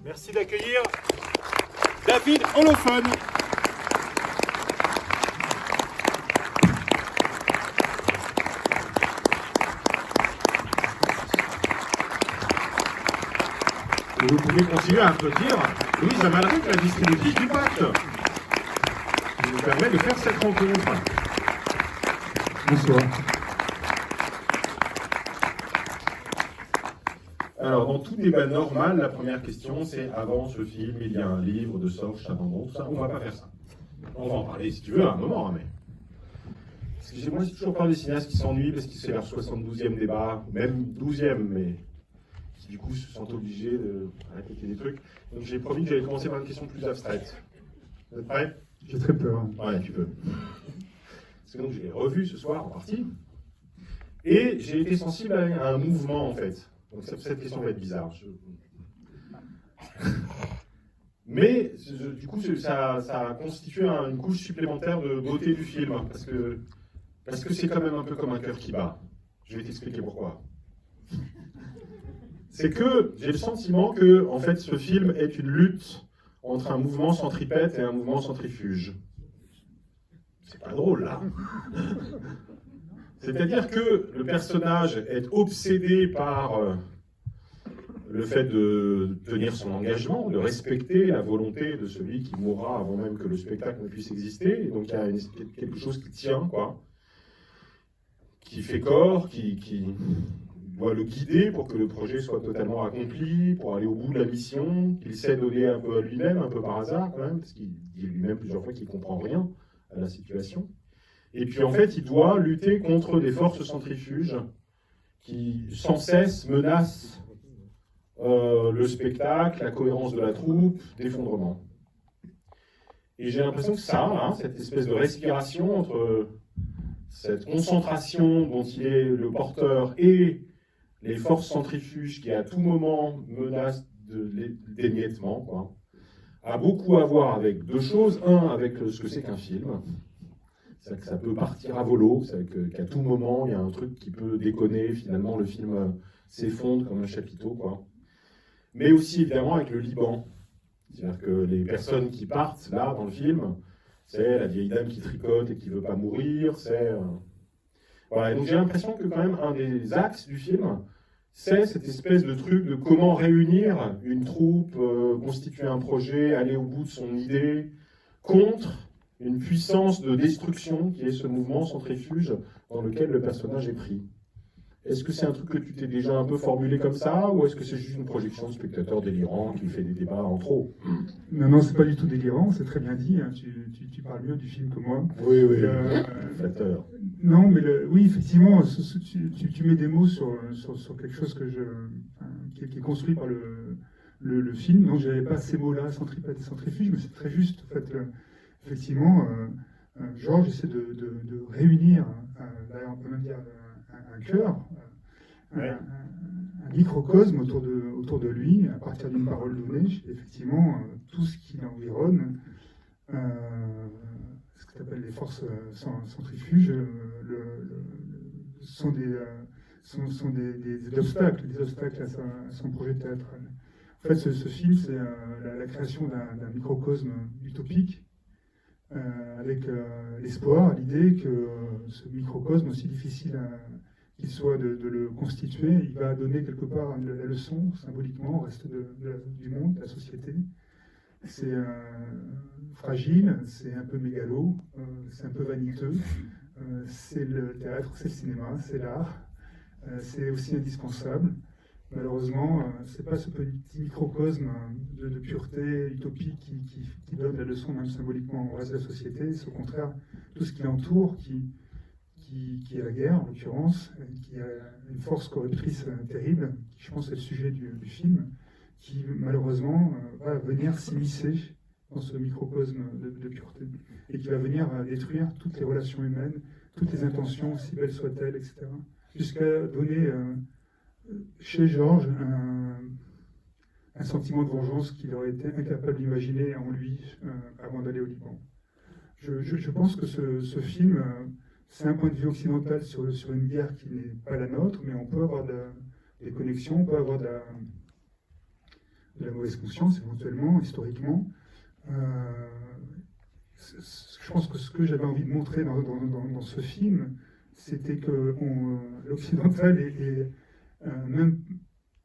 Merci d'accueillir David Holophone. Vous pouvez continuer à applaudir Louise Amalric, la distributrice du pacte, qui nous permet de faire cette rencontre. Bonsoir. Alors, dans tout débat normal, la première question, c'est avant ce film, il y a un livre de Sorge, Chabandon, tout ça. On ne va pas faire ça. On va en parler si tu veux à un moment, hein, mais. Excusez-moi, j'ai toujours peur des cinéastes qui s'ennuient parce que c'est leur 72e débat, même 12e, mais qui du coup se sentent obligés de répéter des trucs. Donc j'ai promis que j'allais commencer par une question plus abstraite. Vous êtes prêts? J'ai très peur. Ouais, tu peux. Parce que donc j'ai revu ce soir en partie, et j'ai été sensible à un mouvement en fait. Donc cette question va être bizarre. Mais du coup, ça a constitué une couche supplémentaire de beauté du film, parce que c'est quand même un peu comme un cœur qui bat. Je vais t'expliquer pourquoi. C'est que j'ai le sentiment que, en fait, ce film est une lutte entre un mouvement centripète et un mouvement centrifuge. C'est pas drôle, là. C'est-à-dire que le personnage est obsédé par le fait de tenir son engagement, de respecter la volonté de celui qui mourra avant même que le spectacle ne puisse exister. Et donc il y a quelque chose qui tient, quoi, qui fait corps, qui doit le guider pour que le projet soit totalement accompli, pour aller au bout de la mission, qu'il sait donner un peu à lui-même, un peu par hasard quand même, parce qu'il dit lui-même plusieurs fois qu'il ne comprend rien à la situation. Et puis en fait, il doit lutter contre des forces centrifuges qui sans cesse menacent le spectacle, la cohérence de la troupe, l'effondrement. Et j'ai l'impression que ça, hein, cette espèce de respiration entre cette concentration dont il est le porteur et les forces centrifuges qui à tout moment menacent d'émiettement, quoi, a beaucoup à voir avec deux choses. Un, avec ce que c'est qu'un film. C'est que ça peut partir à volo, c'est qu'à tout moment, il y a un truc qui peut déconner, finalement le film s'effondre comme un chapiteau, quoi. Mais aussi évidemment avec le Liban. C'est-à-dire que les personnes qui partent là dans le film, c'est la vieille dame qui tricote et qui ne veut pas mourir, c'est... Voilà, et donc j'ai l'impression que quand même un des axes du film, c'est cette espèce de truc de comment réunir une troupe, constituer un projet, aller au bout de son idée, contre une puissance de destruction qui est ce mouvement centrifuge dans lequel le personnage est pris. Est-ce que c'est un truc que tu t'es déjà un peu formulé comme ça, ou est-ce que c'est juste une projection de spectateur délirant qui fait des débats en trop? Non, c'est pas du tout délirant, c'est très bien dit, hein. Tu parles mieux du film que moi. Oui, flatteur. Non, mais oui, effectivement, tu mets des mots sur quelque chose qui est construit par le film. Donc, je n'avais pas ces mots-là, centripète et centrifuge, mais c'est très juste. En fait, effectivement, Georges essaie de réunir, là, on peut même dire, un cœur, un microcosme autour de lui, à partir d'une parole donnée. Effectivement, tout ce qui l'environne, ce que tu appelles les forces centrifuges, sont des obstacles à son projet théâtral. En fait, ce film, c'est la création d'un microcosme utopique, avec l'espoir, l'idée que ce microcosme, aussi difficile qu'il soit de le constituer, il va donner quelque part la leçon, symboliquement, au reste du monde, de la société. C'est fragile, c'est un peu mégalo, c'est un peu vaniteux, c'est le théâtre, c'est le cinéma, c'est l'art, c'est aussi indispensable. Malheureusement, c'est pas ce petit microcosme de pureté utopique qui donne la leçon même symboliquement au reste de la société. C'est au contraire tout ce qui l'entoure, qui est la guerre en l'occurrence, qui a une force corruptrice terrible, qui je pense est le sujet du film, qui malheureusement va venir s'immiscer dans ce microcosme de pureté, et qui va venir détruire toutes les relations humaines, toutes les intentions, aussi belles soient-elles, etc. Jusqu'à donner chez Georges un sentiment de vengeance qu'il aurait été incapable d'imaginer en lui avant d'aller au Liban. Je pense que ce film, c'est un point de vue occidental sur une guerre qui n'est pas la nôtre, mais on peut avoir des connexions, on peut avoir de la mauvaise conscience, éventuellement, historiquement. Je pense que ce que j'avais envie de montrer dans ce film, c'était que l'occidental est même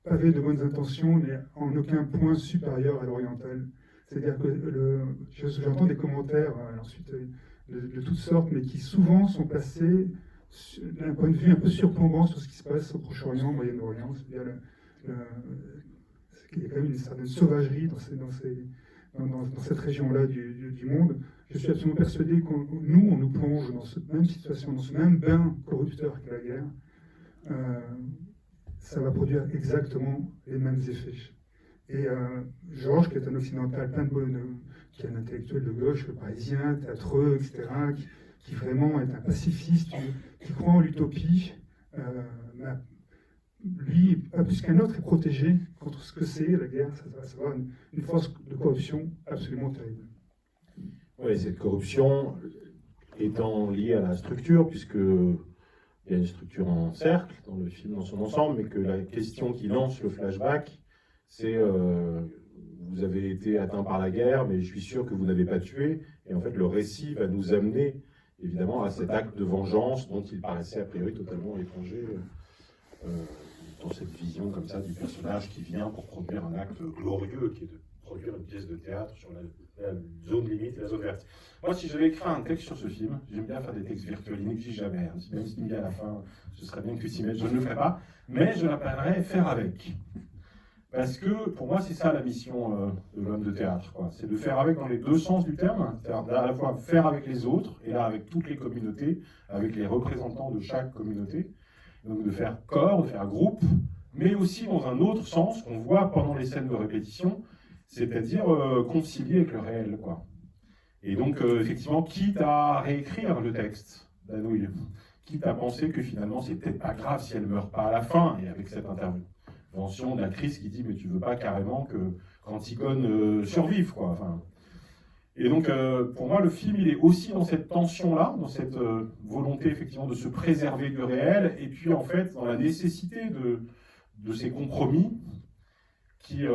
pavé de bonnes intentions, mais en aucun point supérieur à l'oriental. C'est-à-dire que j'entends des commentaires ensuite de toutes sortes, mais qui souvent sont placés d'un point de vue un peu surplombant sur ce qui se passe au Proche-Orient, au Moyen-Orient. C'est-à-dire qu'il y a quand même une certaine sauvagerie dans cette région-là du monde. Je suis absolument persuadé qu'on nous plonge dans cette même situation, dans ce même bain corrupteur qu'est la guerre. Ça va produire exactement les mêmes effets. Et Georges, qui est un occidental plein de bonne, qui est un intellectuel de gauche parisien, théâtreux, etc., qui vraiment est un pacifiste, qui croit en l'utopie, lui, pas plus qu'un autre, est protégé contre ce que c'est la guerre, à savoir une force de corruption absolument terrible. Oui, cette corruption étant liée à la structure, puisque il y a une structure en cercle dans le film dans son ensemble, mais que la question qui lance le flashback, c'est vous avez été atteint par la guerre, mais je suis sûr que vous n'avez pas tué. Et en fait, le récit va nous amener évidemment à cet acte de vengeance dont il paraissait a priori totalement étranger dans cette vision comme ça du personnage qui vient pour produire un acte glorieux, qui est de produire une pièce de théâtre sur la zone limite et la zone verte. Moi, si j'avais écrit un texte sur ce film, j'aime bien faire des textes virtuels, il n'existe jamais, hein. Même s'il me dit à la fin, ce serait bien que tu t'y mettes, je ne le ferai pas, mais je l'appellerais faire avec. Parce que pour moi, c'est ça la mission de l'homme de théâtre, quoi. C'est de faire avec dans les deux sens du terme, c'est-à-dire à la fois faire avec les autres, et là avec toutes les communautés, avec les représentants de chaque communauté, donc de faire corps, de faire groupe, mais aussi dans un autre sens qu'on voit pendant les scènes de répétition, c'est-à-dire concilier avec le réel, quoi. Et donc, effectivement, quitte à réécrire le texte d'Anouilh, quitte à penser que finalement, c'est peut-être pas grave si elle meurt pas à la fin, et avec cette intervention d'actrice qui dit « mais tu veux pas carrément que qu'Antigone survive, quoi ». Enfin, et donc, pour moi, le film, il est aussi dans cette tension-là, dans cette volonté, effectivement, de se préserver du réel, et puis, en fait, dans la nécessité de ces compromis qui,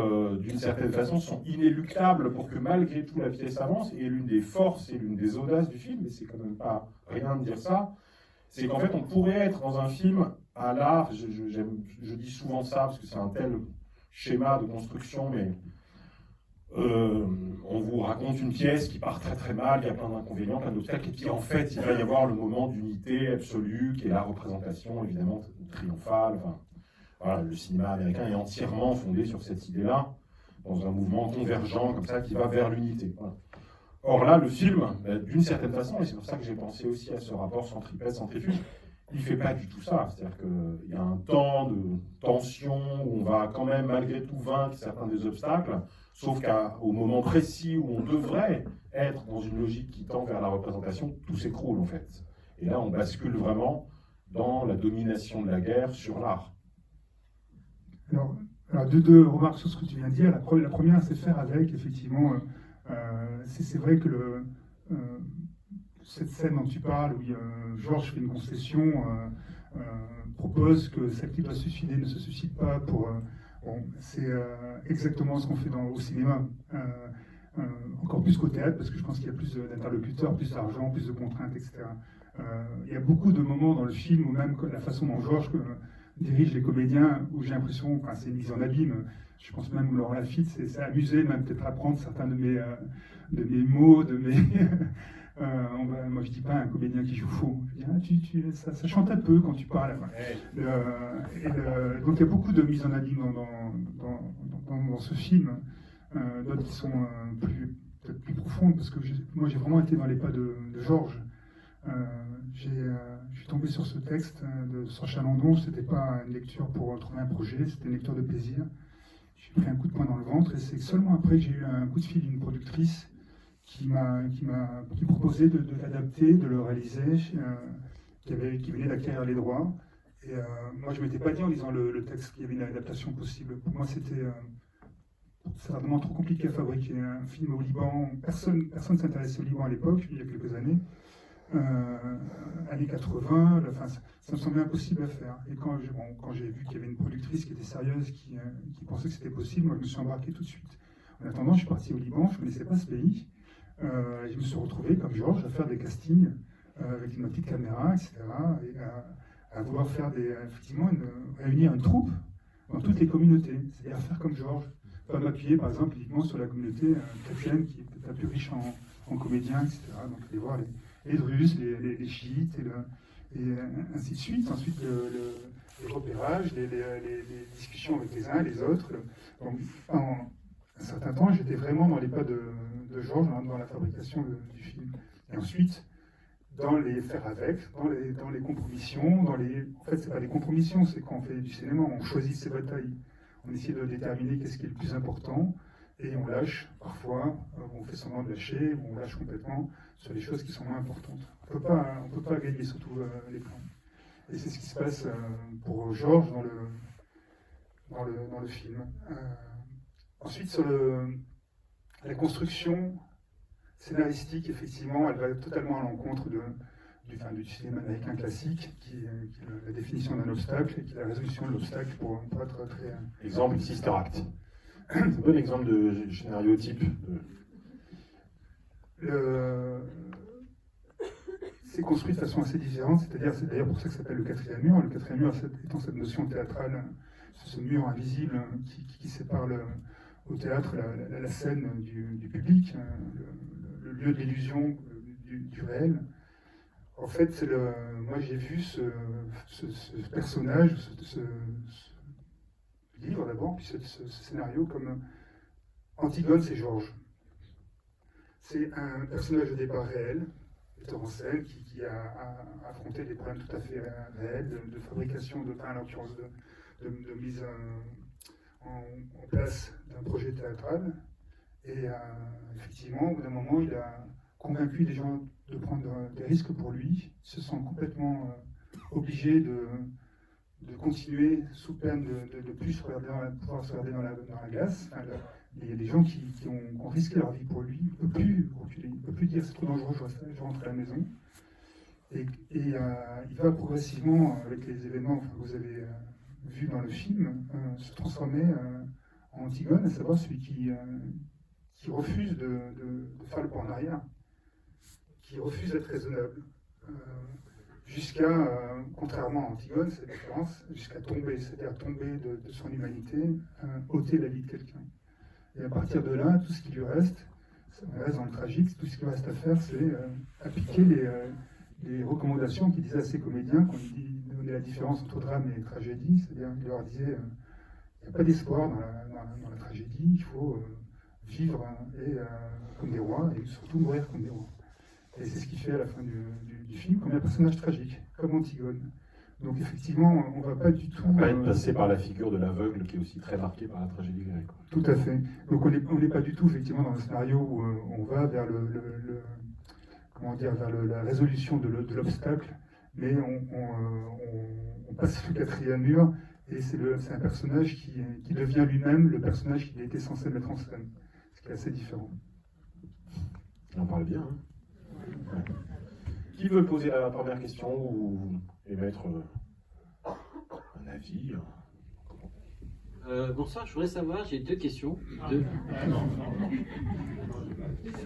d'une certaine façon, sont inéluctables pour que, malgré tout, la pièce avance. Et l'une des forces et l'une des audaces du film, et c'est quand même pas rien de dire ça, c'est qu'en fait, on pourrait être dans un film à l'art, je dis souvent ça, parce que c'est un tel schéma de construction, mais on vous raconte une pièce qui part très très mal, il y a plein d'inconvénients, plein d'obstacles, et puis en fait, il va y avoir le moment d'unité absolue, qui est la représentation, évidemment, triomphale. Enfin, voilà, le cinéma américain est entièrement fondé sur cette idée-là, dans un mouvement convergent, comme ça, qui va vers l'unité. Voilà. Or là, le film, d'une certaine façon, et c'est pour ça que j'ai pensé aussi à ce rapport centripète-centrifuge, il ne fait pas du tout ça. C'est-à-dire qu'il y a un temps de tension où on va quand même, malgré tout, vaincre certains des obstacles, sauf qu'au moment précis où on devrait être dans une logique qui tend vers la représentation, tout s'écroule en fait. Et là, on bascule vraiment dans la domination de la guerre sur l'art. Alors deux remarques sur ce que tu viens de dire. La première, c'est faire avec, effectivement. C'est vrai que cette scène dont tu parles, où Georges fait une concession, propose que celle qui doit se suicider ne se suicide pas c'est exactement ce qu'on fait au cinéma, encore plus qu'au théâtre, parce que je pense qu'il y a plus d'interlocuteurs, plus d'argent, plus de contraintes, etc. Il y a beaucoup de moments dans le film, ou même la façon dont Georges dirige les comédiens, où j'ai l'impression, enfin, c'est une mise en abîme. Je pense même Laurent Lafitte s'est amusé, même peut-être à prendre certains de mes mots, moi je dis pas un comédien qui joue faux. Je dis, ça chante un peu quand tu parles. Donc il y a beaucoup de mise en abîme dans ce film, d'autres qui sont peut-être plus profondes, parce que moi j'ai vraiment été dans les pas de Georges. Je suis tombé sur ce texte de Sanche Chalandon. C'était pas une lecture pour trouver un projet, c'était une lecture de plaisir. J'ai pris un coup de poing dans le ventre, et c'est seulement après que j'ai eu un coup de fil d'une productrice qui proposait de l'adapter, de le réaliser, qui venait d'acquérir les droits. Et moi, je ne m'étais pas dit en lisant le texte qu'il y avait une adaptation possible. Pour moi, c'était vraiment trop compliqué à fabriquer. Un film au Liban, personne ne s'intéressait au Liban à l'époque, il y a quelques années. années 80, enfin, ça me semblait impossible à faire. Et quand j'ai vu qu'il y avait une productrice qui était sérieuse, qui pensait que c'était possible, moi je me suis embarqué tout de suite. En attendant, je suis parti au Liban, je ne connaissais pas ce pays. Je me suis retrouvé, comme Georges, à faire des castings avec ma petite caméra, etc. Et à vouloir faire effectivement réunir une troupe dans toutes les communautés. C'est-à-dire faire comme Georges. Pas m'appuyer, par exemple, uniquement sur la communauté chrétienne, qui est peut-être la plus riche en comédiens, etc. Donc aller voir les Druzes, les chiites, et ainsi de suite. Ensuite, les repérages, les discussions avec les uns et les autres. Donc, pendant un certain temps, j'étais vraiment dans les pas de Georges dans la fabrication du film. Et ensuite, dans les faire avec, dans les compromissions, en fait, c'est pas des compromissions, c'est quand on fait du cinéma, on choisit ses batailles. On essaie de déterminer qu'est-ce qui est le plus important, et on lâche parfois, on fait semblant de lâcher, ou on lâche complètement sur les choses qui sont moins importantes. On peut pas gagner sur tous les plans. Et c'est ce qui se passe pour Georges dans le film. Ensuite, sur la construction scénaristique, effectivement, elle va totalement à l'encontre du cinéma américain classique, qui est la définition d'un obstacle et qui est la résolution de l'obstacle pour être très... Exemple, Sister Act. C'est un bon exemple de scénario type. C'est construit de façon assez différente, c'est d'ailleurs pour ça que ça s'appelle le quatrième mur. Le quatrième mur étant cette notion théâtrale, ce mur invisible qui sépare au théâtre la scène du public, le lieu de l'illusion du réel. En fait, moi j'ai vu ce personnage, ce livre d'abord, puis ce scénario comme Antigone, c'est Georges. C'est un personnage au départ réel, metteur en scène, qui a affronté des problèmes tout à fait réels de fabrication, en l'occurrence de mise en place d'un projet théâtral. Et effectivement, au bout d'un moment, il a convaincu les gens de prendre des risques pour lui. Ils se sentent complètement obligés de continuer sous peine de plus pouvoir se regarder dans la glace. Enfin, il y a des gens qui ont risqué leur vie pour lui. Il ne peut plus reculer, il ne peut plus dire c'est trop dangereux, je rentre à la maison. Et il va progressivement, avec les événements que vous avez vus dans le film, se transformer en Antigone, à savoir celui qui refuse de faire le pas en arrière, qui refuse d'être raisonnable, jusqu'à, contrairement à Antigone, c'est la différence, jusqu'à tomber, c'est-à-dire tomber de son humanité, ôter la vie de quelqu'un. Et à partir de là, tout ce qui lui reste, on reste dans le tragique, tout ce qui reste à faire, c'est appliquer les recommandations qu'il disait à ses comédiens quand il donnait la différence entre drame et tragédie, c'est-à-dire qu'il leur disait il n'y a pas d'espoir dans la tragédie, il faut vivre comme des rois et surtout mourir comme des rois. Et c'est ce qu'il fait à la fin du film, comme un personnage tragique, comme Antigone. Donc effectivement, on ne va pas du tout... On va être passé par la figure de l'aveugle, qui est aussi très marquée par la tragédie grecque. Tout à fait. Donc on n'est pas du tout effectivement dans un scénario où on va vers vers la résolution de l'obstacle, mais on passe le quatrième mur, et c'est un personnage qui devient lui-même le personnage qu'il était censé mettre en scène, ce qui est assez différent. On parle bien, hein. Ouais. Qui veut poser la première question ou émettre un avis? Bonsoir, je voudrais savoir, j'ai deux questions.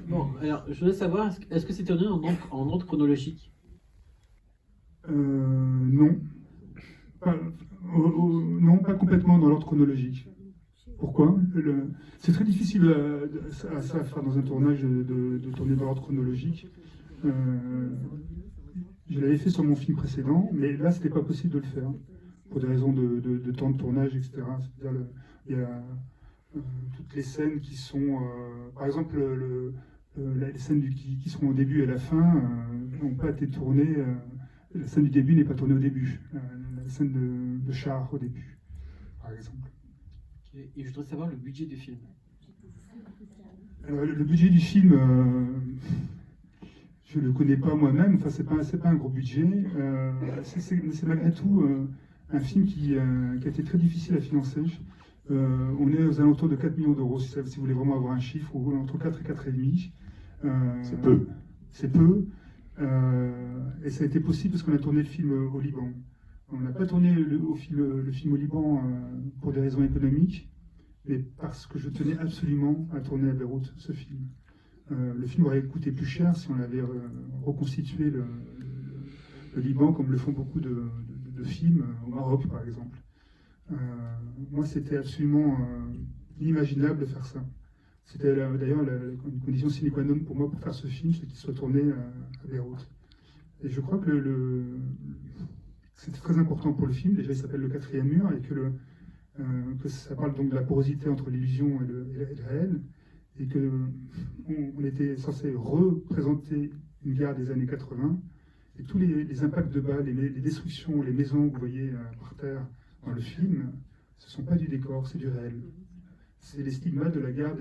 Bon, alors, je voudrais savoir, est-ce que c'est tourné en ordre chronologique? Non. Non, pas complètement dans l'ordre chronologique. Pourquoi? C'est très difficile à faire dans un tournage de tourner dans l'ordre chronologique. Je l'avais fait sur mon film précédent, mais là, c'était pas possible de le faire, pour des raisons de temps de tournage, etc. C'est-à-dire, il y a toutes les scènes qui sont... par exemple, les scènes qui seront au début et à la fin n'ont pas été tournées... la scène du début n'est pas tournée au début. La scène de char au début, par exemple. Okay. Et je voudrais savoir le budget du film. Le budget du film... je ne le connais pas moi-même, enfin, c'est pas un gros budget. C'est malgré tout un film qui a été très difficile à financer. On est aux alentours de 4 millions d'euros, si vous voulez vraiment avoir un chiffre, ou entre 4 et 4,5. C'est peu. C'est peu. Et ça a été possible parce qu'on a tourné le film au Liban. On n'a pas tourné le film au Liban pour des raisons économiques, mais parce que je tenais absolument à tourner à Beyrouth ce film. Le film aurait coûté plus cher si on avait reconstitué le Liban, comme le font beaucoup de films, au Maroc par exemple. Moi, c'était absolument inimaginable de faire ça. C'était d'ailleurs une condition sine qua non pour moi pour faire ce film, c'est qu'il soit tourné à Beyrouth. Et je crois que c'était très important pour le film. Déjà, il s'appelle Le Quatrième Mur, et que ça parle donc de la porosité entre l'illusion et le réel, et qu'on était censé représenter une guerre des années 80, et tous les impacts de balles, les destructions, les maisons que vous voyez par terre dans le film, ce ne sont pas du décor, c'est du réel. C'est les stigmates de la guerre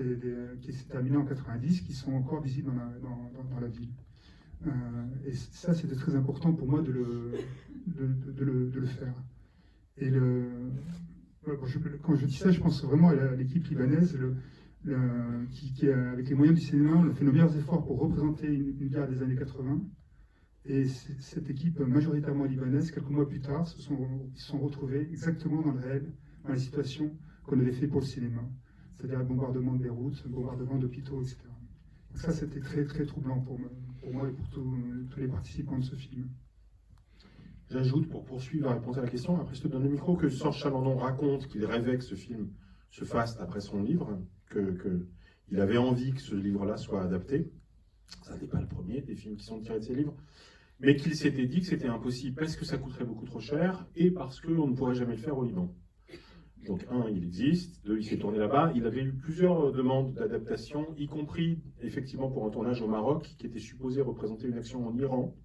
qui s'est terminée en 90 qui sont encore visibles dans la ville. Et ça, c'était très important pour moi de le faire. Et quand je dis ça, je pense vraiment à l'équipe libanaise qui, avec les moyens du cinéma, a fait nos meilleurs efforts pour représenter une guerre des années 80. Et cette équipe majoritairement libanaise, quelques mois plus tard, ils se sont retrouvés exactement dans le réel, dans les situations qu'on avait fait pour le cinéma. C'est-à-dire le bombardement de Beyrouth, le bombardement d'hôpitaux, etc. Donc ça, c'était très, très troublant pour moi et pour tous les participants de ce film. J'ajoute, pour poursuivre la réponse à la question, après je te donne le micro, que Serge Chalandon raconte qu'il rêvait que ce film se fasse après son livre, qu'il avait envie que ce livre-là soit adapté. Ça n'est pas le premier des films qui sont tirés de ses livres, mais qu'il s'était dit que c'était impossible parce que ça coûterait beaucoup trop cher et parce qu'on ne pourrait jamais le faire au Liban. Donc, il existe, il s'est tourné là-bas. Il avait eu plusieurs demandes d'adaptation, y compris, effectivement, pour un tournage au Maroc, qui était supposé représenter une action en Iran.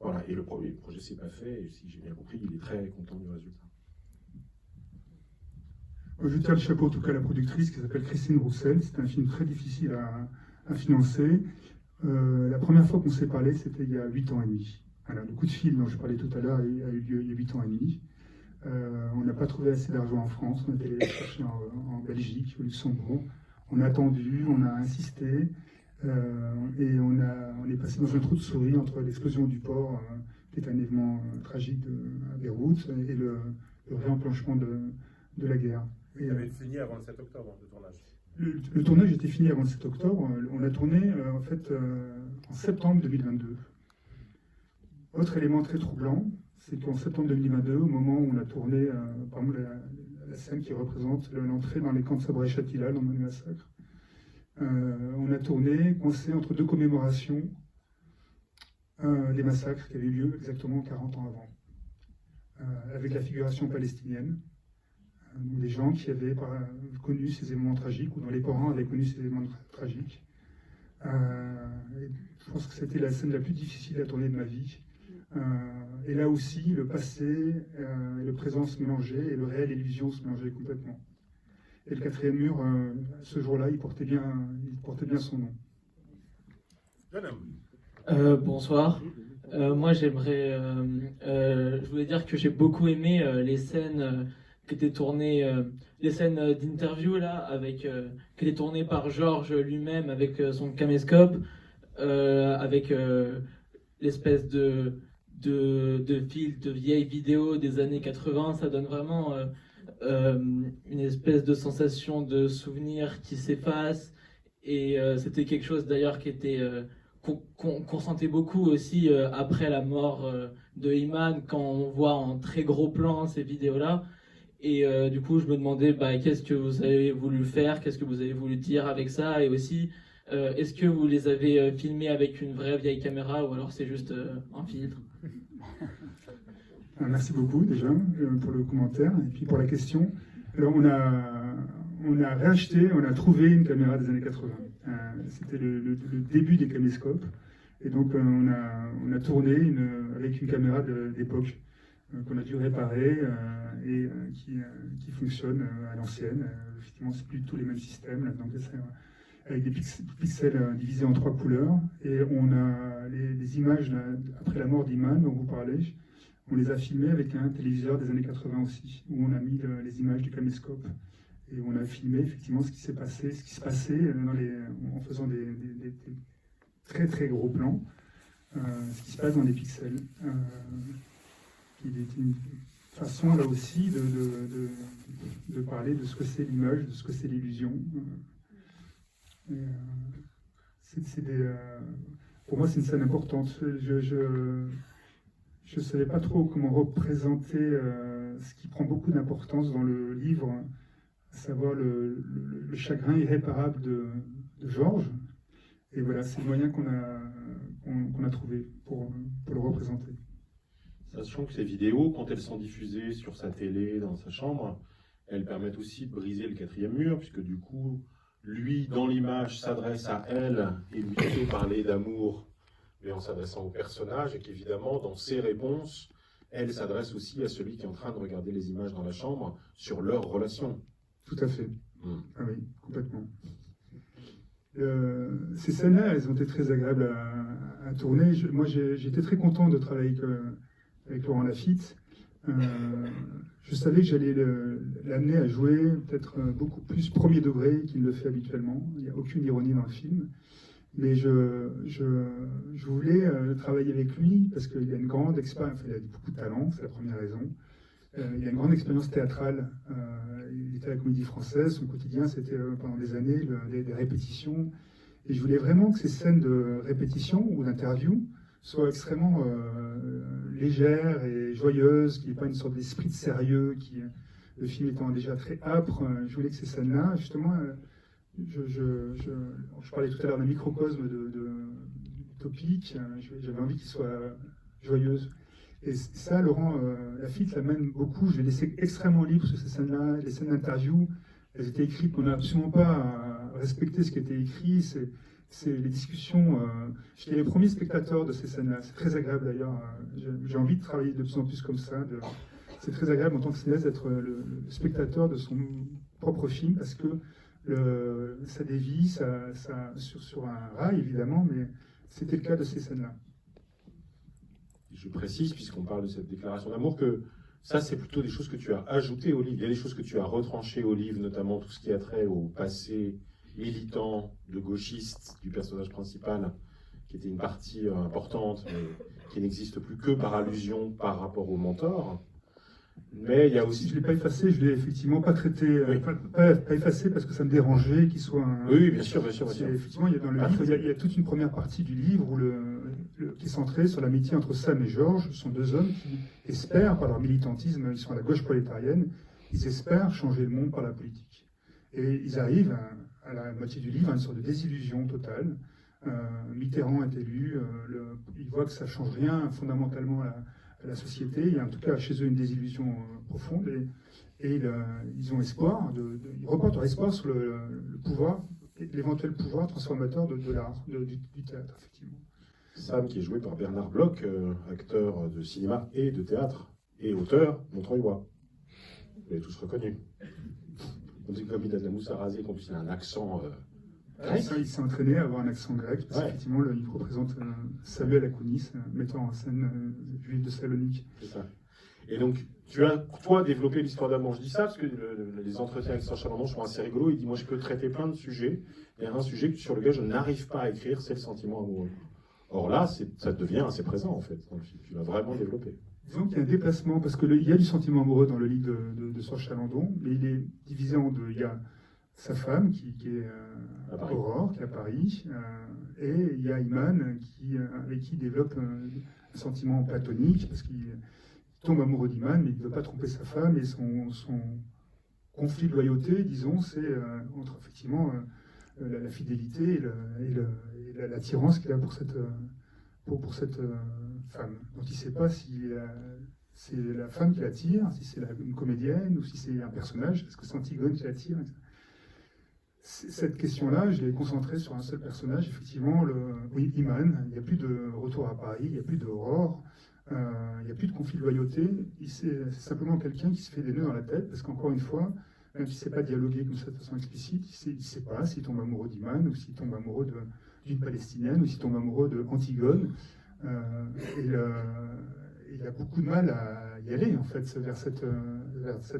Voilà, et le projet ne s'est pas fait, et si j'ai bien compris, il est très content du résultat. Je tiens le chapeau, en tout cas, à la productrice, qui s'appelle Christine Roussel. C'est un film très difficile à financer. La première fois qu'on s'est parlé, c'était il y a 8 ans et demi. Voilà, le coup de fil dont je parlais tout à l'heure a eu lieu il y a 8 ans et demi. On n'a pas trouvé assez d'argent en France, on est allé chercher en Belgique, au Luxembourg. On a attendu, on a insisté, et on est passé dans un trou de souris entre l'explosion du port, qui est un événement tragique à Beyrouth, et le réenclenchement de la guerre. Il avait fini avant le 7 octobre, le tournage. Le tournage était fini avant le 7 octobre. On a tourné en septembre 2022. Autre élément très troublant, c'est qu'en septembre 2022, au moment où on a tourné par exemple, la scène qui représente l'entrée dans les camps de Sabra et Shatila, dans le massacre, on a tourné coincé entre deux commémorations des massacres qui avaient eu lieu exactement 40 ans avant, avec la figuration palestinienne, des gens qui avaient connu ces événements tragiques, ou dont les parents avaient connu ces événements tragiques. Je pense que c'était la scène la plus difficile à tourner de ma vie. Et là aussi, le passé et le présent se mélangeaient, et le réel et l'illusion se mélangeaient complètement. Et le quatrième mur, ce jour-là, il portait bien son nom. Bonsoir. Moi, je voulais dire que j'ai beaucoup aimé les scènes qui étaient tournées, les scènes d'interview là, qui étaient tournées par Georges lui-même avec son caméscope, avec l'espèce de fil de vieilles vidéos des années 80. Ça donne vraiment une espèce de sensation de souvenir qui s'efface. Et c'était quelque chose d'ailleurs qui était qu'on sentait beaucoup aussi après la mort de Iman, quand on voit en très gros plan ces vidéos-là. Et du coup, je me demandais qu'est-ce que vous avez voulu faire, qu'est-ce que vous avez voulu dire avec ça, et aussi est-ce que vous les avez filmés avec une vraie vieille caméra ou alors c'est juste un filtre? Merci beaucoup déjà pour le commentaire et puis pour la question. Alors on a réacheté, on a trouvé une caméra des années 80. C'était le début des caméscopes, et donc on a tourné avec une caméra d'époque qu'on a dû réparer et qui fonctionne à l'ancienne. Effectivement, c'est plus du tout les mêmes systèmes, là, donc c'est avec des pixels divisés en 3 couleurs. Et on a les images là, après la mort d'Iman dont vous parlez, on les a filmées avec un téléviseur des années 80 aussi, où on a mis les images du caméscope. Et on a filmé effectivement ce qui se passait en faisant des très très gros plans. ce qui se passe dans les pixels. Il est une façon là aussi de parler de ce que c'est l'image, de ce que c'est l'illusion. Pour moi, c'est une scène importante. Je ne savais pas trop comment représenter ce qui prend beaucoup d'importance dans le livre, à savoir le chagrin irréparable de Georges. Et voilà, c'est le moyen qu'on a trouvé pour le représenter. Sachant que ces vidéos, quand elles sont diffusées sur sa télé, dans sa chambre, elles permettent aussi de briser le quatrième mur, puisque du coup, lui, dans l'image, s'adresse à elle et lui fait parler d'amour, mais en s'adressant au personnage, et qu'évidemment, dans ses réponses, elle s'adresse aussi à celui qui est en train de regarder les images dans la chambre sur leur relation. Tout à fait. Ah oui, complètement. Ces scènes-là, elles ont été très agréables à tourner. Moi, j'étais très content de travailler avec Laurent Lafitte. Je savais que j'allais l'amener à jouer peut-être beaucoup plus premier degré qu'il ne le fait habituellement. Il n'y a aucune ironie dans le film. Mais je voulais travailler avec lui parce qu'il a une grande expérience, il a beaucoup de talent, c'est la première raison. Il a une grande expérience théâtrale. Il était à la Comédie Française, son quotidien c'était pendant des années des répétitions. Et je voulais vraiment que ces scènes de répétition ou d'interview soient extrêmement légères et joyeuses, qu'il n'y ait pas une sorte d'esprit de sérieux, le film étant déjà très âpre. Je voulais que ces scènes-là, justement, je parlais tout à l'heure d'un microcosme utopique, j'avais envie qu'il soit joyeuse. Et ça, Laurent Lafitte l'amène beaucoup. Je l'ai laissé extrêmement libre sur ces scènes-là. Les scènes d'interview, elles étaient écrites, on n'a absolument pas respecté ce qui était écrit. C'est les discussions. J'étais les premiers spectateurs de ces scènes-là. C'est très agréable d'ailleurs. J'ai envie de travailler de plus en plus comme ça. C'est très agréable en tant que cinéaste d'être le spectateur de son propre film parce que ça dévie sur un rail évidemment, mais c'était le cas de ces scènes-là. Je précise, puisqu'on parle de cette déclaration d'amour, que ça, c'est plutôt des choses que tu as ajoutées au livre. Il y a des choses que tu as retranchées au livre, notamment tout ce qui a trait au passé militant de gauchiste du personnage principal, qui était une partie importante, mais qui n'existe plus que par allusion par rapport au mentor. Mais il y a aussi... Je ne l'ai pas effacé, je ne l'ai effectivement pas traité, oui. pas effacé parce que ça me dérangeait qu'il soit un... Oui, bien sûr. Effectivement, dans le livre, il y a toute une première partie du livre qui est centrée sur l'amitié entre Sam et Georges. Ce sont deux hommes qui espèrent, par leur militantisme, ils sont à la gauche prolétarienne, ils espèrent changer le monde par la politique. Et ils arrivent à la moitié du livre à une sorte de désillusion totale. Mitterrand est élu, ils voient que ça ne change rien fondamentalement à la société. Il y a en tout cas chez eux une désillusion profonde et ils ont espoir, ils reportent leur espoir sur le pouvoir, l'éventuel pouvoir transformateur de l'art, du théâtre, effectivement. Sam, qui est joué par Bernard Bloch, acteur de cinéma et de théâtre, et auteur, Montreuil-Roy. Vous l'avez tous reconnu. On dit comme il a de la mousse à raser, qu'en plus il a un accent grec. Il s'est entraîné à avoir un accent grec, parce qu'effectivement, il représente Samuel Akounnis, metteur en scène juif de Salonique. C'est ça. Et donc, tu as, toi, développé l'histoire d'amour. Je dis ça parce que les entretiens avec Serge Chalandon sont assez rigolos. Il dit, moi, je peux traiter plein de sujets. Il y a un sujet sur lequel je n'arrive pas à écrire, c'est le sentiment amoureux. Or là, ça devient assez présent, en fait. Donc, tu l'as vraiment développé. Disons qu'il y a un déplacement, parce qu'il y a du sentiment amoureux dans le livre de Serge Chalandon, mais il est divisé en deux. Il y a sa femme, qui est Aurore, qui est à Paris, et il y a Iman, avec qui il développe un sentiment platonique, parce qu'il tombe amoureux d'Iman, mais il ne veut pas tromper sa femme, et son conflit de loyauté, disons, c'est entre effectivement la fidélité et l'attirance qu'il a pour cette femme. Donc il ne sait pas si c'est la femme qui l'attire, si c'est une comédienne, ou si c'est un personnage, est-ce que c'est Antigone qui l'attire, etc. Cette question-là, je l'ai concentrée sur un seul personnage, effectivement, Iman. Il n'y a plus de retour à Paris, il n'y a plus d'Aurore, il n'y a plus de conflit de loyauté. C'est simplement quelqu'un qui se fait des nœuds dans la tête, parce qu'encore une fois, même s'il ne sait pas dialoguer comme ça de façon explicite, il ne sait pas s'il tombe amoureux d'Iman, ou s'il tombe amoureux d'une Palestinienne, ou s'il tombe amoureux d'Antigone. Il a beaucoup de mal à y aller, en fait, vers cette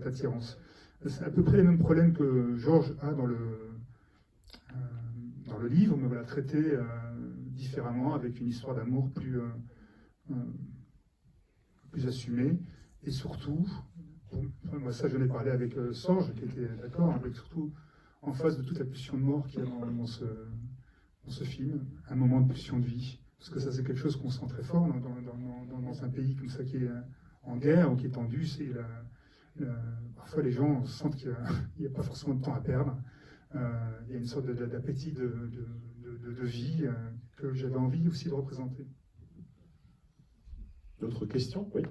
attirance. C'est à peu près les mêmes problèmes que Georges a dans le livre, mais voilà, traité différemment, avec une histoire d'amour plus assumée. Et surtout, moi ça j'en ai parlé avec Sorge, qui était d'accord, avec surtout en face de toute la pulsion de mort qu'il y a dans ce film, un moment de pulsion de vie. Parce que ça c'est quelque chose qu'on sent très fort dans un pays comme ça qui est en guerre ou qui est tendu. Parfois les gens sentent qu'il n'y a pas forcément de temps à perdre. Il y a une sorte d'appétit de vie que j'avais envie aussi de représenter. D'autres questions? Oui.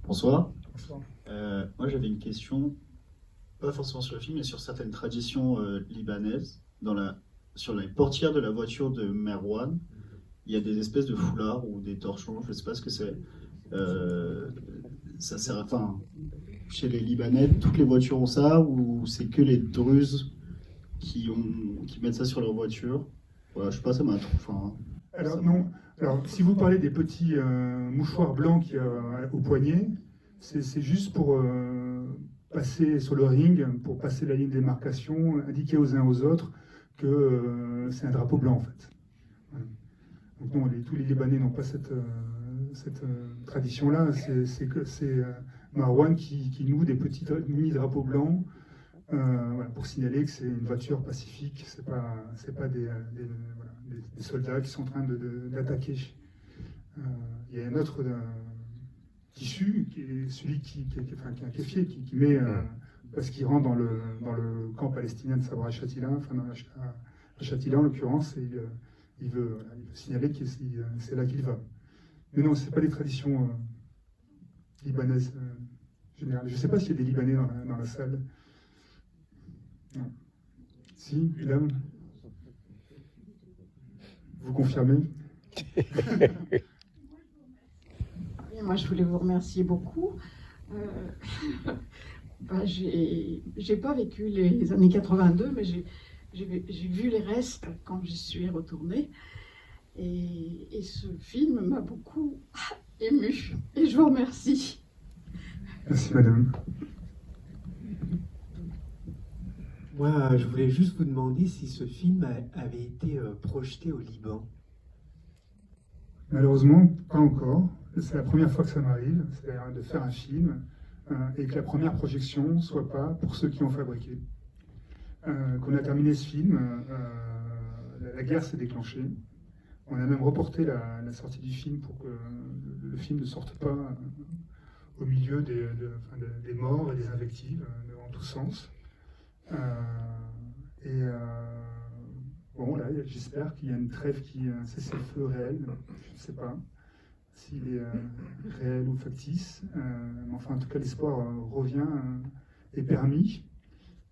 Bonsoir. Bonsoir. Moi, j'avais une question, pas forcément sur le film, mais sur certaines traditions libanaises. Sur les portières de la voiture de Merwan, il y a des espèces de foulards ou des torchons, je ne sais pas ce que c'est. Ça sert chez les Libanais, toutes les voitures ont ça, ou c'est que les Druzes qui mettent ça sur leur voiture? Voilà, je sais pas, ça m'a Alors non. Alors, si vous parlez des petits mouchoirs blancs qu'il y a au poignet, c'est juste pour passer sur le ring, pour passer la ligne de démarcation, indiquer aux uns aux autres que c'est un drapeau blanc en fait. Voilà. Donc non, tous les Libanais n'ont pas cette tradition-là. C'est Marwan qui noue des petits mini-drapeaux blancs voilà, pour signaler que c'est une voiture pacifique, c'est pas des soldats qui sont en train d'attaquer. Il y a un autre tissu qui est celui qui est un keffier qui met parce qu'il rentre dans le camp palestinien de Sabra Shatila, enfin à Shatila en l'occurrence, et il veut signaler que c'est là qu'il va. Mais non, c'est pas des traditions libanaises générales. Je ne sais pas s'il y a des Libanais dans la salle. Non. Si, une dame. Vous confirmez? Moi, je voulais vous remercier beaucoup. J'ai pas vécu les années 82, mais j'ai vu les restes quand j'y suis retournée. Et ce film m'a beaucoup émue. Et je vous remercie. Merci, madame. Moi, je voulais juste vous demander si ce film avait été projeté au Liban. Malheureusement, pas encore. C'est la première fois que ça m'arrive, c'est-à-dire de faire un film et que la première projection soit pas pour ceux qui ont fabriqué. Qu'on a terminé ce film, la guerre s'est déclenchée. On a même reporté la sortie du film pour que le film ne sorte pas au milieu des morts et des invectives en tous sens. Bon, là, j'espère qu'il y a une trêve, un cessez-le-feu réel. Je ne sais pas s'il est réel ou factice. Mais enfin, en tout cas, l'espoir revient et permis.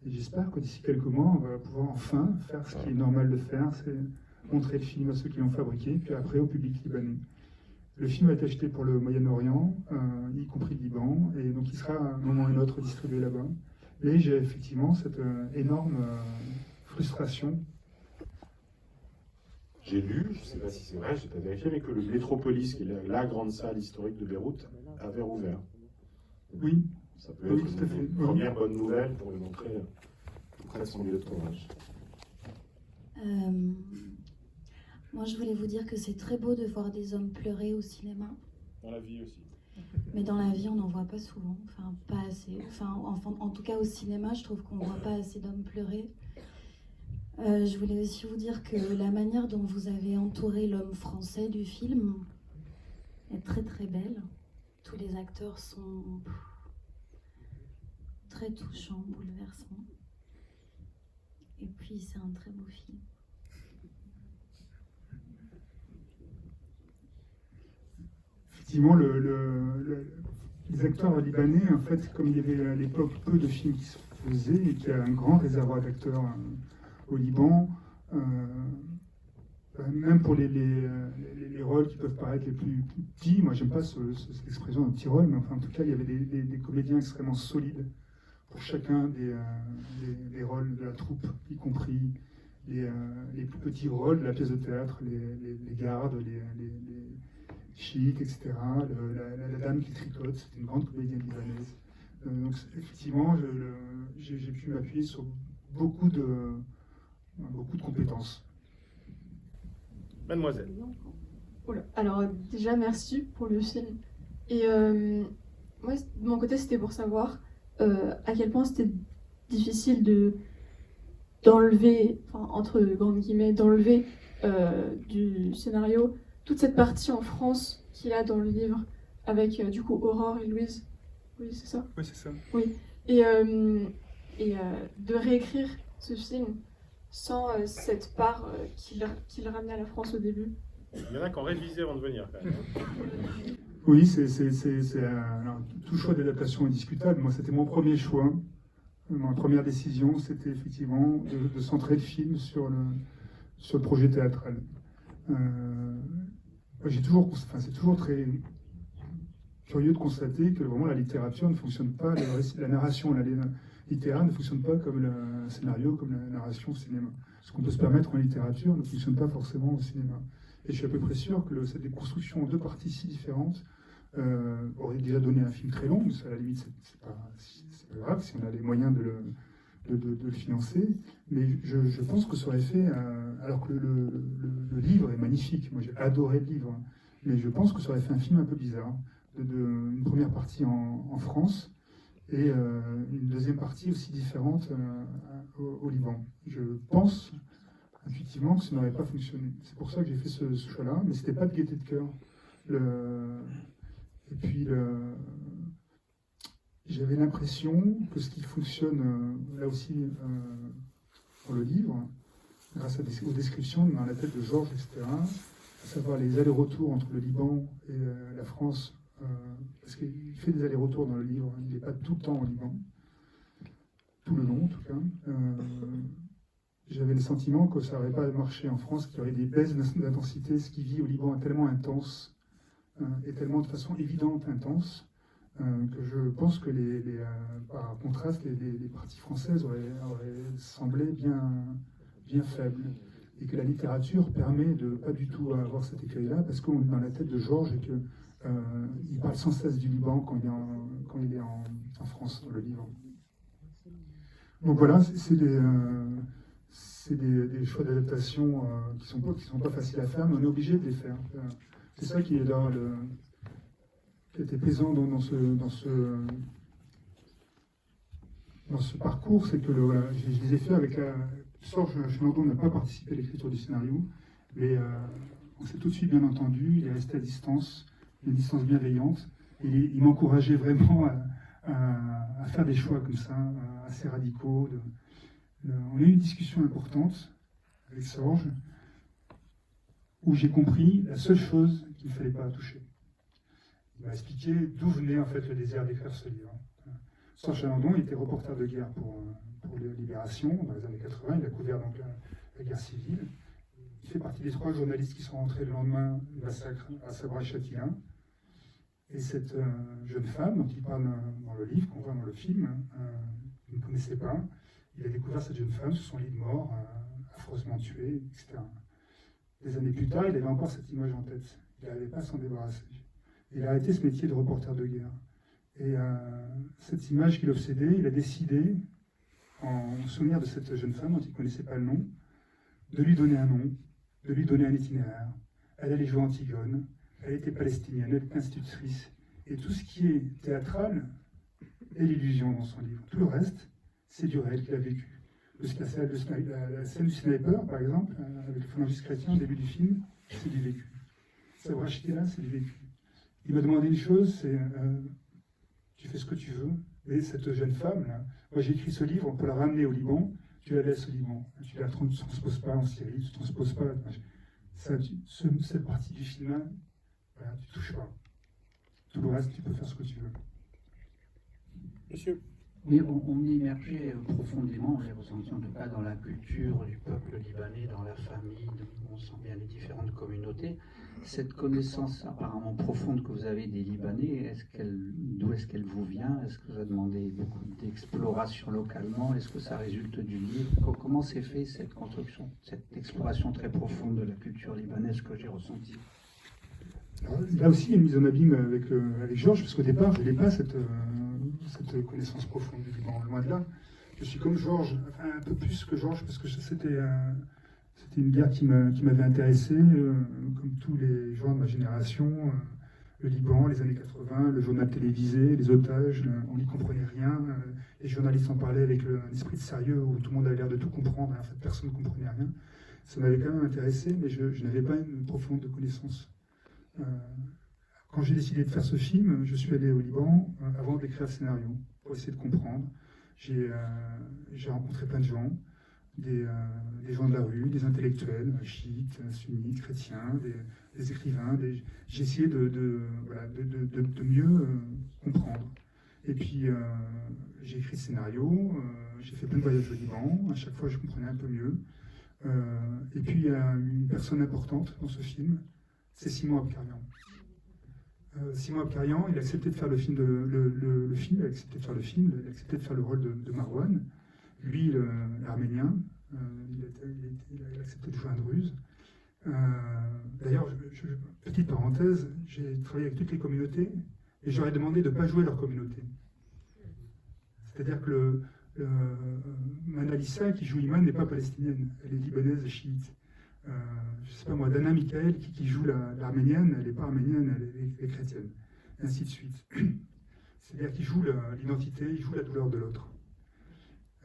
Et j'espère que d'ici quelques mois, on va pouvoir enfin faire ce qui est normal de faire, c'est montrer le film à ceux qui l'ont fabriqué, puis après au public libanais. Le film a été acheté pour le Moyen-Orient, y compris le Liban, et donc il sera à un moment ou un autre distribué là-bas. Et j'ai effectivement cette énorme frustration. J'ai lu, je ne sais pas si c'est vrai, je n'ai pas vérifié, mais que le Métropolis, qui est la grande salle historique de Beyrouth, avait rouvert. Oui. Ça peut être une première bonne nouvelle pour le montrer près de son lieu de tournage. Moi, je voulais vous dire que c'est très beau de voir des hommes pleurer au cinéma. Dans la vie aussi. Mais dans la vie, on n'en voit pas souvent. Enfin, pas assez. En tout cas, au cinéma, je trouve qu'on ne voit pas assez d'hommes pleurer. Je voulais aussi vous dire que la manière dont vous avez entouré l'homme français du film est très très belle. Tous les acteurs sont très touchants, bouleversants. Et puis, c'est un très beau film. Effectivement, les acteurs libanais, en fait, comme il y avait à l'époque peu de films qui se faisaient et qu'il y a un grand réservoir d'acteurs au Liban, même pour les rôles qui peuvent paraître les plus petits, moi j'aime pas cette expression d'un petit rôle, mais enfin en tout cas il y avait des comédiens extrêmement solides pour chacun des rôles de la troupe, y compris les plus petits rôles de la pièce de théâtre, les gardes, les chiites, etc. La dame qui tricote, c'était une grande comédienne libanaise. Donc effectivement, j'ai pu m'appuyer sur beaucoup de compétences. Mademoiselle. Oula. Alors déjà merci pour le film. Et moi de mon côté c'était pour savoir à quel point c'était difficile d'enlever, enfin entre grandes guillemets, d'enlever du scénario toute cette partie en France qu'il a dans le livre avec du coup Aurore et Louise. Oui c'est ça. Oui, c'est ça. Oui. Et de réécrire ce film sans cette part qu'il ramenait à la France au début. Il y en a qui ont révisé avant de venir, quand même. Oui, alors, tout choix d'adaptation est discutable. Moi, c'était mon premier choix. Ma première décision, c'était effectivement de centrer le film sur le projet théâtral. C'est toujours très curieux de constater que vraiment la littérature ne fonctionne pas, la narration littéraire ne fonctionne pas comme le scénario, comme la narration au cinéma. Ce qu'on peut se permettre en littérature ne fonctionne pas forcément au cinéma. Et je suis à peu près sûr que cette déconstruction en deux parties si différentes aurait déjà donné un film très long, mais ça, à la limite, c'est pas grave si on a les moyens de le financer. Mais je pense que ça aurait fait, alors que le livre est magnifique, moi j'ai adoré le livre, hein, mais je pense que ça aurait fait un film un peu bizarre. Une première partie en France et une deuxième partie aussi différente au Liban. Je pense intuitivement que ça n'aurait pas fonctionné. C'est pour ça que j'ai fait ce choix-là, mais c'était pas de gaieté de cœur. Et puis j'avais l'impression que ce qui fonctionne là aussi pour le livre, grâce aux descriptions dans la tête de Georges, etc., à savoir les allers-retours entre le Liban et la France, parce qu'il fait des allers-retours dans le livre, il n'est pas tout le temps au Liban, tout le long en tout cas. J'avais le sentiment que ça n'aurait pas marché en France, qu'il y aurait des baisses d'intensité. Ce qui vit au Liban est tellement intense, et tellement de façon évidente intense, que je pense que par contraste, les parties françaises auraient semblé bien faibles. Et que la littérature permet de pas du tout avoir cet écueil-là, parce qu'on est dans la tête de Georges et que il parle sans cesse du Liban quand il est en France, dans le livre. Donc voilà, c'est des choix d'adaptation qui sont pas faciles à faire, mais on est obligé de les faire. C'est ça qui est là, qui était plaisant dans ce parcours, c'est que je les ai fait avec Georges Chenardon n'a pas participé à l'écriture du scénario, mais on s'est tout de suite bien entendu, il est resté à distance, une distance bienveillante, et il m'encourageait vraiment à faire des choix comme ça, assez radicaux. On a eu une discussion importante avec Sorge, où j'ai compris la seule chose qu'il ne fallait pas toucher. Il m'a expliqué d'où venait en fait le désir d'écrire ce livre. Sorge Chenardon était reporter de guerre pour Libération dans les années 80, il a couvert donc la guerre civile. Il fait partie des 3 journalistes qui sont rentrés le lendemain du massacre à Sabra-Châtillon. Et cette jeune femme dont il parle dans le livre, qu'on voit dans le film, il ne connaissait pas. Il a découvert cette jeune femme sur son lit de mort, affreusement tuée, etc. Des années plus tard, il avait encore cette image en tête. Il n'arrivait pas à s'en débarrasser. Il a arrêté ce métier de reporter de guerre. Et cette image qui l'obsédait, il a décidé, en souvenir de cette jeune femme dont il ne connaissait pas le nom, de lui donner un nom, de lui donner un itinéraire. Elle allait jouer Antigone, elle était palestinienne, elle était institutrice. Et tout ce qui est théâtral est l'illusion dans son livre. Tout le reste, c'est du réel qu'il a vécu. La scène du sniper, par exemple, avec le phalangiste chrétien au début du film, c'est du vécu. Sabra-Châtillon, c'est du vécu. Il m'a demandé une chose, c'est tu fais ce que tu veux, mais cette jeune femme, là, moi j'ai écrit ce livre, on peut la ramener au Liban, tu la laisses au Liban. Tu ne la transposes pas en Syrie, tu ne transposes pas. Cette partie du film-là, voilà, tu ne touches pas. Tout le reste, tu peux faire ce que tu veux. Monsieur. Oui, on est immergé profondément, j'ai ressenti en tout cas dans la culture du peuple libanais, dans la famille, on sent bien les différentes communautés. Cette connaissance apparemment profonde que vous avez des Libanais, d'où est-ce qu'elle vous vient? Est-ce que vous avez demandé beaucoup d'exploration localement? Est-ce que ça résulte du livre? Comment s'est fait cette construction, cette exploration très profonde de la culture libanaise que j'ai ressentie? Là aussi, il y a une mise en abîme avec Georges, parce qu'au départ, je n'ai pas cette connaissance profonde du Liban, loin de là. Je suis comme Georges, enfin un peu plus que Georges, parce que C'était une guerre qui m'avait intéressé, comme tous les gens de ma génération. Le Liban, les années 80, le journal télévisé, les otages, on n'y comprenait rien. Les journalistes en parlaient avec un esprit de sérieux où tout le monde avait l'air de tout comprendre. En fait, personne ne comprenait rien. Ça m'avait quand même intéressé, mais je n'avais pas une profonde connaissance. Quand j'ai décidé de faire ce film, je suis allé au Liban avant d'écrire le scénario, pour essayer de comprendre. J'ai rencontré plein de gens, des gens de la rue, des intellectuels, chiites, sunnites, chrétiens, des écrivains. J'ai essayé de mieux comprendre. Et puis, j'ai écrit le scénario, j'ai fait plein de voyages au Liban, à chaque fois je comprenais un peu mieux. Et puis, il y a une personne importante dans ce film, c'est Simon Abkarian. Simon Abkarian, il a accepté de faire il a accepté de faire le film, il a accepté de faire le rôle de Marwan. Lui, l'Arménien, il a accepté de jouer un druze. D'ailleurs, petite parenthèse, j'ai travaillé avec toutes les communautés et j'aurais demandé de ne pas jouer leur communauté. C'est-à-dire que Manalissa, qui joue Iman, n'est pas palestinienne, elle est libanaise et chiite. Je ne sais pas moi, Dana Michael, qui joue l'arménienne, elle n'est pas arménienne, elle est chrétienne. Et ainsi de suite. C'est-à-dire qu'il joue l'identité, il joue la douleur de l'autre.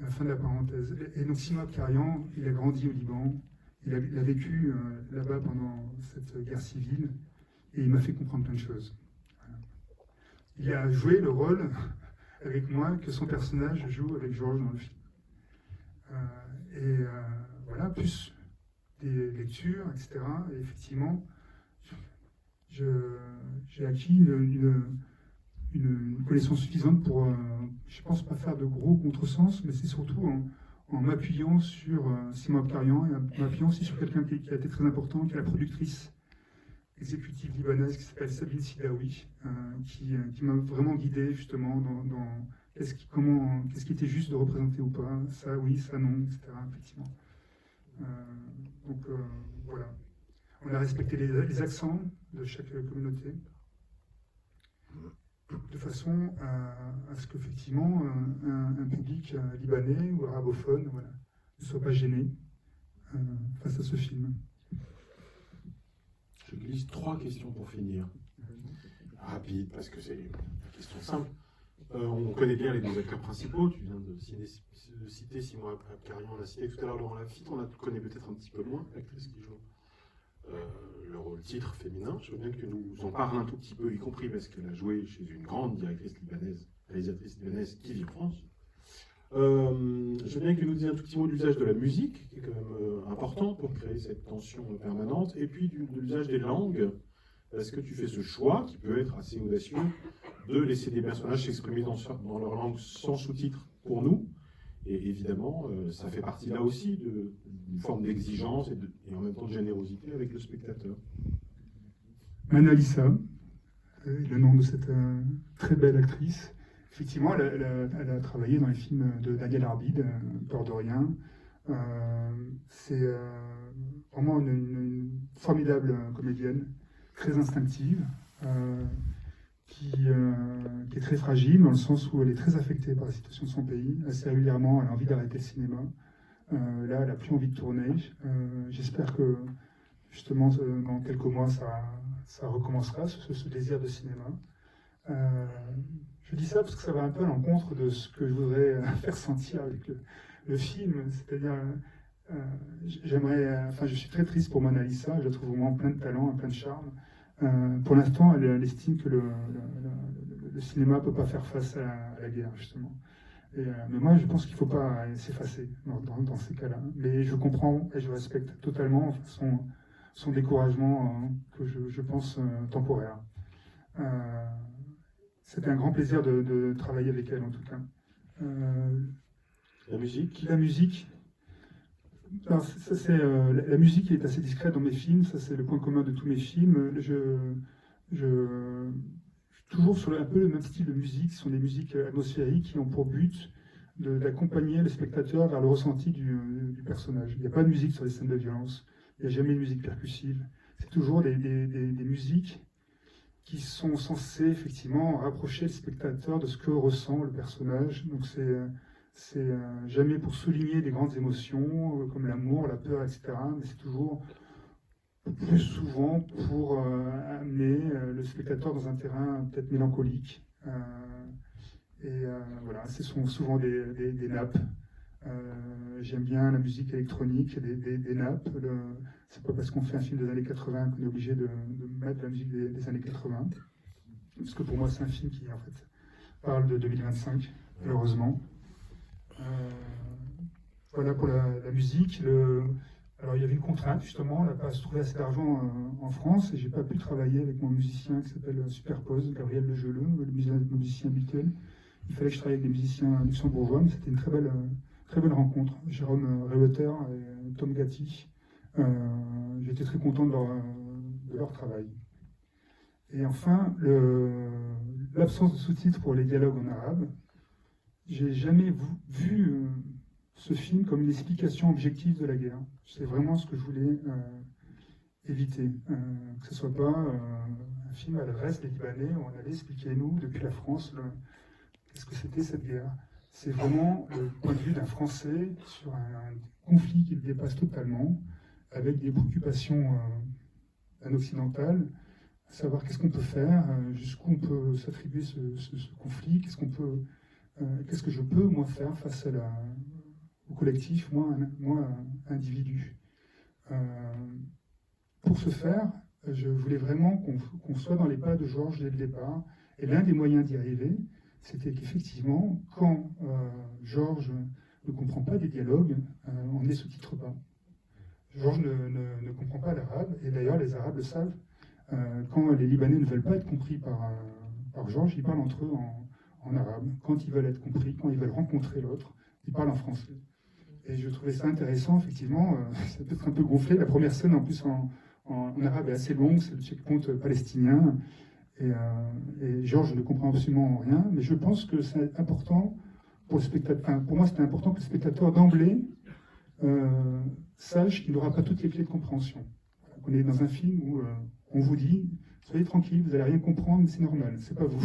Fin de la parenthèse. Et donc Simon Abkarian, il a grandi au Liban, il a vécu là-bas pendant cette guerre civile, et il m'a fait comprendre plein de choses. Voilà. Il a joué le rôle avec moi que son personnage joue avec Georges dans le film. Voilà, plus des lectures, etc. Et effectivement, j'ai acquis une connaissance suffisante pour, je pense, pas faire de gros contresens, mais c'est surtout en m'appuyant sur Simon Abkarian et en m'appuyant aussi sur quelqu'un qui a été très important, qui est la productrice exécutive libanaise qui s'appelle Sabine Sidaoui, qui m'a vraiment guidé justement dans qu'est-ce qui était juste de représenter ou pas, ça oui, ça non, etc. Effectivement. Donc voilà. On a respecté les accents de chaque communauté, de façon à ce qu'effectivement un public libanais ou arabophone ne soit pas gêné face à ce film. Je glisse 3 questions pour finir. Rapide, parce que c'est une question simple. On connaît bien les 2 acteurs principaux. Tu viens de citer Simon Abkarian, on l'a cité tout à l'heure, Laurent Lafitte. On la connaît peut-être un petit peu moins, l'actrice qui joue le rôle titre féminin. Je veux bien que tu nous en parles un tout petit peu, y compris parce qu'elle a joué chez une grande réalisatrice libanaise qui vit en France. Je veux bien que tu nous dises un tout petit mot de l'usage de la musique, qui est quand même important pour créer cette tension permanente, et puis de l'usage des langues, parce que tu fais ce choix, qui peut être assez audacieux, de laisser des personnages s'exprimer dans leur langue sans sous-titres pour nous. Et évidemment, ça fait partie là aussi d'une forme d'exigence et en même temps de générosité avec le spectateur. Manalissa, le nom de cette très belle actrice. Effectivement, elle a travaillé dans les films de Daniel Arbid, Peur de rien. C'est vraiment une formidable comédienne, très instinctive, qui est très fragile, dans le sens où elle est très affectée par la situation de son pays. Assez régulièrement, elle a envie d'arrêter le cinéma. Là, elle n'a plus envie de tourner. J'espère que, justement, dans quelques mois, ça recommencera, ce désir de cinéma. Je dis ça parce que ça va un peu à l'encontre de ce que je voudrais faire sentir avec le film. C'est-à-dire, je suis très triste pour Manalissa, je la trouve vraiment plein de talent, plein de charme. Pour l'instant, elle estime que le cinéma ne peut pas faire face à la guerre, justement. Mais moi, je pense qu'il ne faut pas s'effacer dans ces cas-là. Mais je comprends et je respecte totalement son découragement, que je pense temporaire. C'était un grand plaisir de travailler avec elle, en tout cas. La musique. La musique. Alors, la musique est assez discrète dans mes films, ça c'est le point commun de tous mes films. Toujours sur un peu le même style de musique, ce sont des musiques atmosphériques qui ont pour but d'accompagner le spectateur vers le ressenti du personnage. Il n'y a pas de musique sur les scènes de violence, il n'y a jamais de musique percussive. C'est toujours des musiques qui sont censées effectivement rapprocher le spectateur de ce que ressent le personnage. Donc C'est jamais pour souligner des grandes émotions comme l'amour, la peur, etc. Mais c'est toujours plus souvent pour amener le spectateur dans un terrain peut-être mélancolique. Voilà, ce sont souvent des nappes. J'aime bien la musique électronique, des nappes. C'est pas parce qu'on fait un film des années 80 qu'on est obligé de mettre la musique des années 80. Parce que pour moi, c'est un film qui, en fait, parle de 2025, malheureusement. Voilà pour la musique. Alors, il y avait une contrainte, justement. On n'a pas trouvé assez d'argent en France et j'ai pas pu travailler avec mon musicien qui s'appelle Superpose, Gabriel Legeleux, le musicien habituel. Il fallait que je travaille avec des musiciens luxembourgeois, mais c'était une très belle rencontre. Jérôme Reuter et Tom Gatti. J'étais très content de leur travail. Et enfin, l'absence de sous-titres pour les dialogues en arabe. J'ai jamais vu ce film comme une explication objective de la guerre. C'est vraiment ce que je voulais éviter. Que ce ne soit pas un film à l'adresse des Libanais où on allait expliquer, nous, depuis la France, qu'est-ce que c'était cette guerre. C'est vraiment le point de vue d'un Français sur un conflit qui le dépasse totalement, avec des préoccupations d'un occidental, à savoir qu'est-ce qu'on peut faire, jusqu'où on peut s'attribuer ce conflit, qu'est-ce que je peux, moi, faire face au collectif, moi, individu. Pour ce faire, je voulais vraiment qu'on soit dans les pas de Georges dès le départ, et l'un des moyens d'y arriver, c'était qu'effectivement, quand Georges ne comprend pas des dialogues, on ne les sous-titre pas. Georges ne comprend pas l'arabe, et d'ailleurs les Arabes le savent. Quand les Libanais ne veulent pas être compris par Georges, ils parlent entre eux en arabe. Quand ils veulent être compris, quand ils veulent rencontrer l'autre, ils parlent en français. Et je trouvais ça intéressant, effectivement, c'est peut-être un peu gonflé. La première scène, en plus, en arabe est assez longue, c'est le checkpoint palestinien. Et Georges ne comprend absolument rien, mais je pense que c'est important pour le spectateur. Enfin, pour moi, c'était important que le spectateur d'emblée sache qu'il n'aura pas toutes les clés de compréhension. On est dans un film où on vous dit soyez tranquille, vous n'allez rien comprendre, mais c'est normal, c'est pas vous.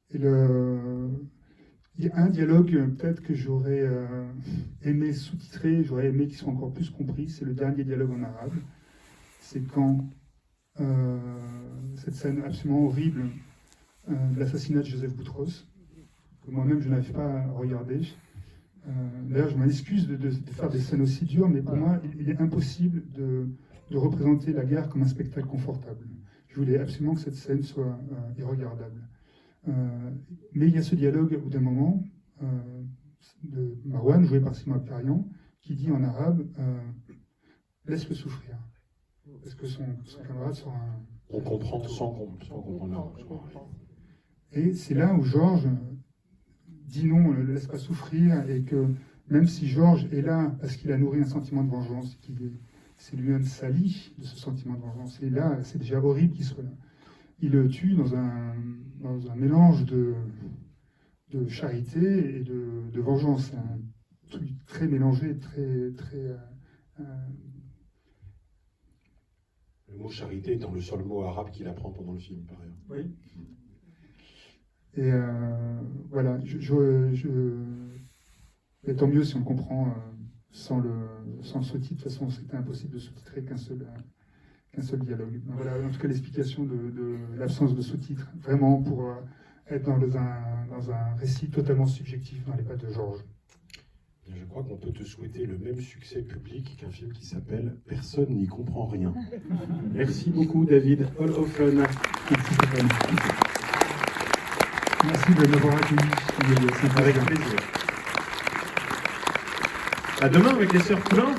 Il y a un dialogue peut-être que j'aurais aimé sous-titrer, j'aurais aimé qu'il soit encore plus compris, c'est le dernier dialogue en arabe. C'est quand cette scène absolument horrible de l'assassinat de Joseph Boutros, que moi-même je n'arrive pas à regarder. D'ailleurs, je m'en excuse de faire des scènes aussi dures, mais pour moi, il est impossible de représenter la guerre comme un spectacle confortable. Je voulais absolument que cette scène soit irregardable. Mais il y a ce dialogue au bout d'un moment de Marwan, joué par Simon Abkarian, qui dit en arabe laisse-le souffrir. Parce que son camarade sera un... On comprend sans comprendre. Et c'est là où Georges dit non, ne le laisse pas souffrir, et que même si Georges est là parce qu'il a nourri un sentiment de vengeance, qu'il c'est lui-même sali de ce sentiment de vengeance, et là, c'est déjà horrible qu'il soit là. Il le tue dans un mélange de charité et de vengeance. C'est un truc très mélangé, très Le mot charité étant le seul mot arabe qu'il apprend pendant le film, par ailleurs. Oui. Et voilà, et tant mieux si on comprend sans le sous-titre. De toute façon, c'était impossible de sous-titrer qu'un seul dialogue. Donc, voilà, en tout cas, l'explication de l'absence de sous-titres, vraiment pour être dans un récit totalement subjectif dans les pas de Georges. Je crois qu'on peut te souhaiter le même succès public qu'un film qui s'appelle « Personne n'y comprend rien ». Merci beaucoup, David Holhoffen. Merci, Stéphane. Merci de m'avoir accueilli. Avec plaisir. À demain avec les Sœurs Poulain.